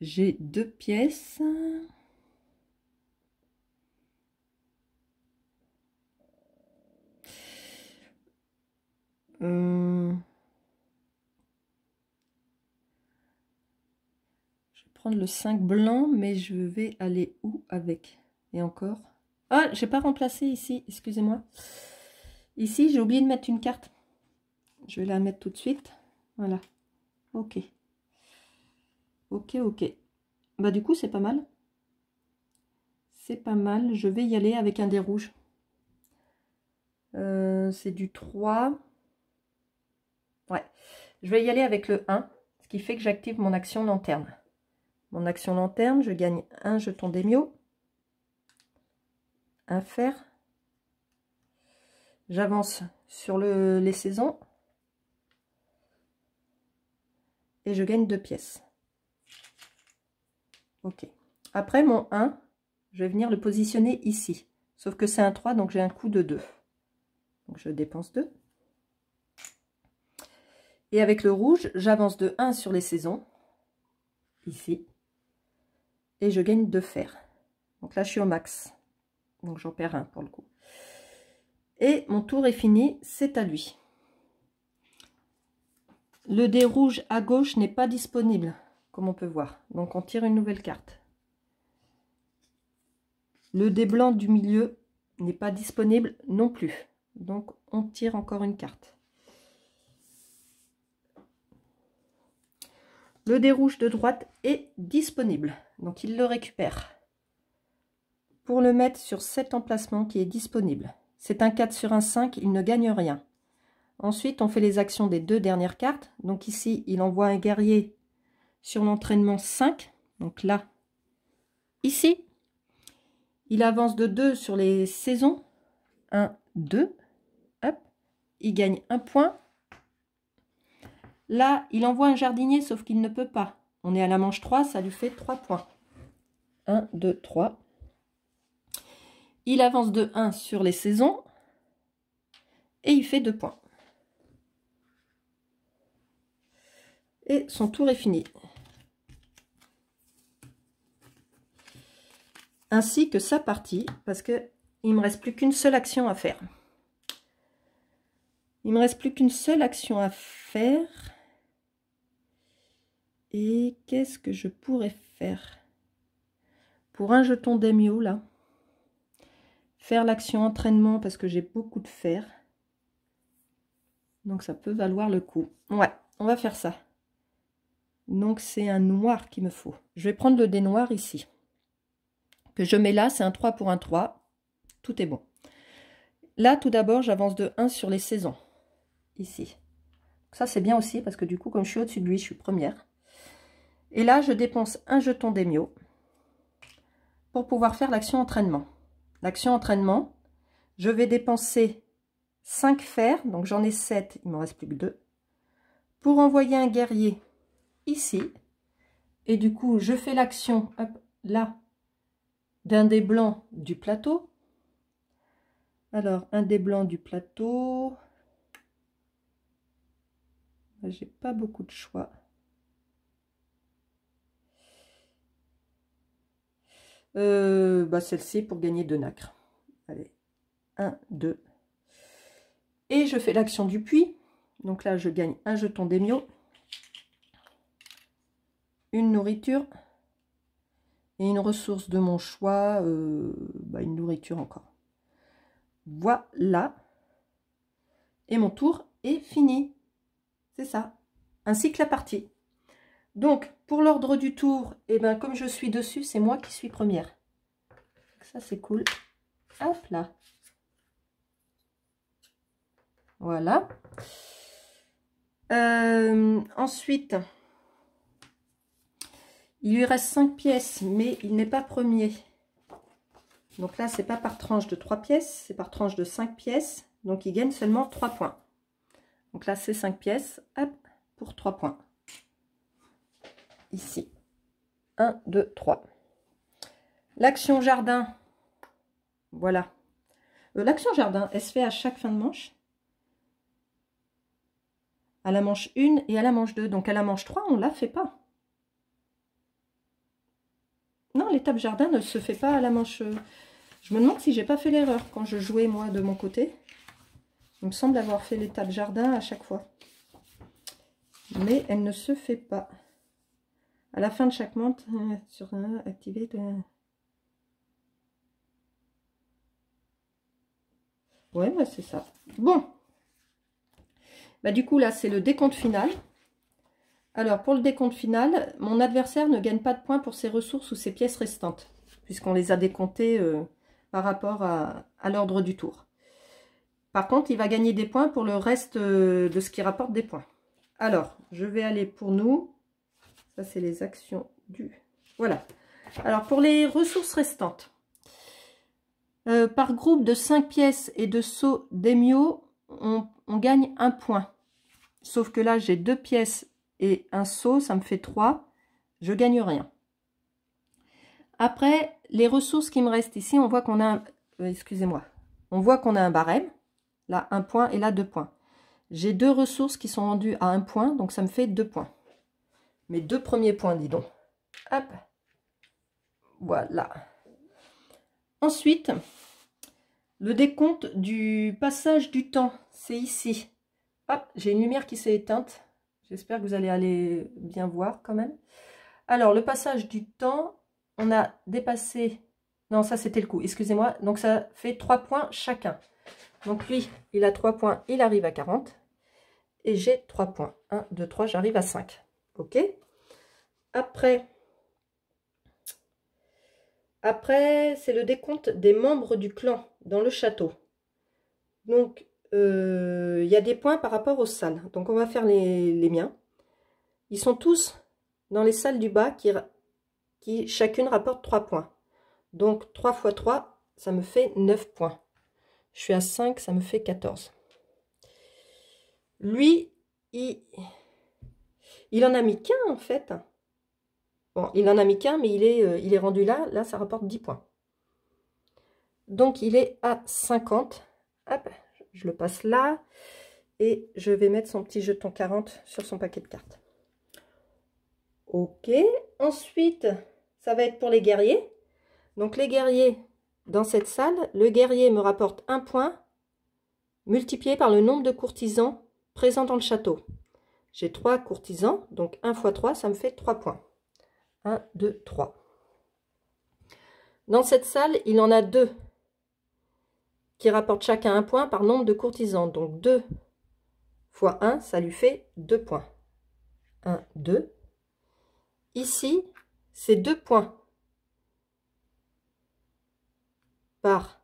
J'ai 2 pièces. Je vais prendre le 5 blanc, mais je vais aller où avec? Et encore? Ah, j'ai pas remplacé ici, excusez-moi. Ici, j'ai oublié de mettre une carte. Je vais la mettre tout de suite. Voilà. Ok. Ok, ok. Bah du coup, c'est pas mal. C'est pas mal. Je vais y aller avec un dé rouge. C'est du 3. Ouais. Je vais y aller avec le 1, ce qui fait que j'active mon action lanterne. Mon action lanterne, je gagne un jeton daimyo. Un fer. J'avance sur les saisons. Et je gagne 2 pièces. Ok. Après mon 1, je vais venir le positionner ici. Sauf que c'est un 3, donc j'ai un coût de 2. Donc je dépense 2. Et avec le rouge, j'avance de 1 sur les saisons. Ici. Et je gagne 2 fers. Donc là, je suis au max. Donc j'en perds un pour le coup. Et mon tour est fini, c'est à lui. Le dé rouge à gauche n'est pas disponible, comme on peut voir. Donc on tire une nouvelle carte. Le dé blanc du milieu n'est pas disponible non plus. Donc on tire encore une carte. Le dé rouge de droite est disponible. Donc il le récupère. Pour le mettre sur cet emplacement qui est disponible. C'est un 4 sur un 5, il ne gagne rien. Ensuite, on fait les actions des 2 dernières cartes. Donc ici, il envoie un guerrier sur l'entraînement 5. Donc là, ici, il avance de 2 sur les saisons. 1, 2. Hop. Il gagne 1 point. Là, il envoie un jardinier, sauf qu'il ne peut pas. On est à la manche 3, ça lui fait 3 points. 1, 2, 3. Il avance de 1 sur les saisons. Et il fait 2 points. Et son tour est fini. Ainsi que sa partie, parce que il ne me reste plus qu'une seule action à faire. Il me reste plus qu'une seule action à faire. Et qu'est-ce que je pourrais faire? Pour un jeton d'Emio, là. Faire l'action entraînement, parce que j'ai beaucoup de fer. Donc ça peut valoir le coup. Ouais, on va faire ça. Donc c'est un noir qu'il me faut. Je vais prendre le dé noir ici. Que je mets là, c'est un 3 pour un 3. Tout est bon. Là, tout d'abord, j'avance de 1 sur les saisons. Ici. Ça, c'est bien aussi, parce que du coup, comme je suis au-dessus de lui, je suis première. Et là, je dépense un jeton d'Emio pour pouvoir faire l'action entraînement. L'action entraînement, je vais dépenser 5 fers, donc j'en ai 7, il ne me reste plus que 2, pour envoyer un guerrier ici. Et du coup, je fais l'action là d'un des blancs du plateau. Alors, un des blancs du plateau, j'ai pas beaucoup de choix. Celle-ci pour gagner 2 nacres. Allez, 1, 2. Et je fais l'action du puits. Donc là, je gagne un jeton d'Emio, une nourriture et une ressource de mon choix, une nourriture encore. Voilà. Et mon tour est fini. C'est ça. Ainsi que la partie. Donc, pour l'ordre du tour, comme je suis dessus, c'est moi qui suis première. Ça, c'est cool. Hop là. Voilà. Ensuite, il lui reste 5 pièces, mais il n'est pas premier. Donc là, c'est pas par tranche de 3 pièces, c'est par tranche de 5 pièces. Donc, il gagne seulement 3 points. Donc là, c'est 5 pièces, hop, pour 3 points. Ici. 1, 2, 3. L'action jardin, voilà. L'action jardin, elle se fait à chaque fin de manche. À la manche 1 et à la manche 2. Donc à la manche 3, on ne la fait pas. Non, l'étape jardin ne se fait pas à la manche... Je me demande si j'ai pas fait l'erreur quand je jouais moi de mon côté. Il me semble avoir fait l'étape jardin à chaque fois. Mais elle ne se fait pas. À la fin de chaque manche, sur un activé... Ouais, c'est ça. Bon. Du coup, là, c'est le décompte final. Alors, pour le décompte final, mon adversaire ne gagne pas de points pour ses ressources ou ses pièces restantes, puisqu'on les a décomptées par rapport à l'ordre du tour. Par contre, il va gagner des points pour le reste de ce qui rapporte des points. Alors, je vais aller pour nous. Ça, c'est les actions du... Voilà. Alors, pour les ressources restantes, par groupe de 5 pièces et de seaux d'Emio, on gagne 1 point. Sauf que là, j'ai 2 pièces et un seau, ça me fait 3. Je gagne rien. Après, les ressources qui me restent ici, on voit qu'on a un... excusez-moi. On voit qu'on a un barème. Là, 1 point et là, 2 points. J'ai 2 ressources qui sont rendues à 1 point, donc ça me fait 2 points. Mes 2 premiers points, dis donc. Hop. Voilà. Ensuite, le décompte du passage du temps, c'est ici. Hop, j'ai une lumière qui s'est éteinte. J'espère que vous allez aller bien voir quand même. Alors, le passage du temps, on a dépassé... Non, ça c'était le coup, excusez-moi. Donc, ça fait 3 points chacun. Donc, lui, il a 3 points, il arrive à 40. Et j'ai 3 points. 1, 2, 3, j'arrive à 5. OK. Après, c'est le décompte des membres du clan dans le château. Donc, il y a des points par rapport aux salles. Donc, on va faire les miens. Ils sont tous dans les salles du bas qui chacune rapporte 3 points. Donc, 3 x 3, ça me fait 9 points. Je suis à 5, ça me fait 14. Lui, Il en a mis qu'un en fait. Bon, il en a mis qu'un, mais il est rendu là. Là, ça rapporte 10 points. Donc, il est à 50. Hop, je le passe là. Et je vais mettre son petit jeton 40 sur son paquet de cartes. Ok. Ensuite, ça va être pour les guerriers. Donc, les guerriers, dans cette salle, le guerrier me rapporte 1 point multiplié par le nombre de courtisans présents dans le château. J'ai 3 courtisans, donc 1 x 3, ça me fait 3 points. 1, 2, 3. Dans cette salle, il en a 2 qui rapportent chacun 1 point par nombre de courtisans. Donc 2 fois 1, ça lui fait 2 points. 1, 2. Ici, c'est 2 points par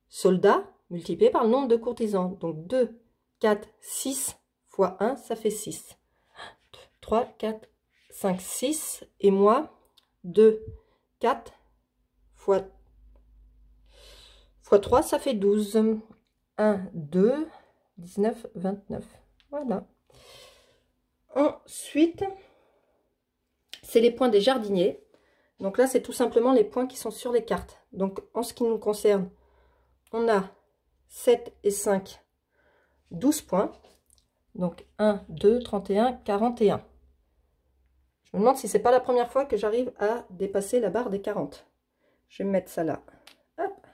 soldat multiplié par le nombre de courtisans. Donc 2, 4, 6 fois 1, ça fait 6. 3, 4, 5, 6. Et moi, 2, 4 fois 3, ça fait 12. 1, 2, 19, 29. Voilà. Ensuite, c'est les points des jardiniers. Donc là, c'est tout simplement les points qui sont sur les cartes. Donc, en ce qui nous concerne, on a 7 et 5, 12 points. Donc, 1, 2, 31, 41. Je me demande si c'est pas la première fois que j'arrive à dépasser la barre des 40. Je vais me mettre ça là. Hop.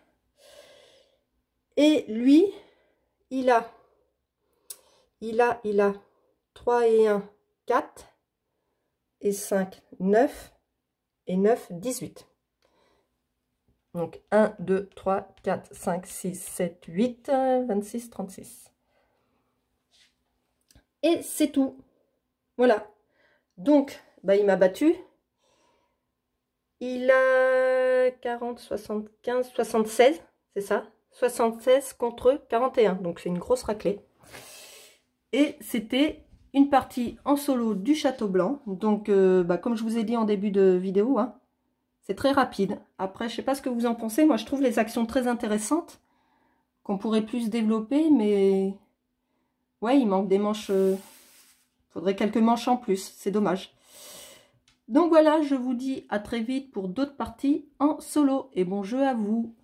Et lui, il a 3 et 1, 4. Et 5, 9. Et 9, 18. Donc 1, 2, 3, 4, 5, 6, 7, 8, 26, 36. Et c'est tout. Voilà. Donc, bah, il m'a battu. Il a 40, 75, 76, c'est ça? 76 contre 41. Donc c'est une grosse raclée. Et c'était une partie en solo du Château Blanc. Donc, bah, comme je vous ai dit en début de vidéo, hein, c'est très rapide. Après, je sais pas ce que vous en pensez. Moi, je trouve les actions très intéressantes, qu'on pourrait plus développer, mais ouais, il manque des manches. Faudrait quelques manches en plus. C'est dommage. Donc voilà, je vous dis à très vite pour d'autres parties en solo. Et bon jeu à vous!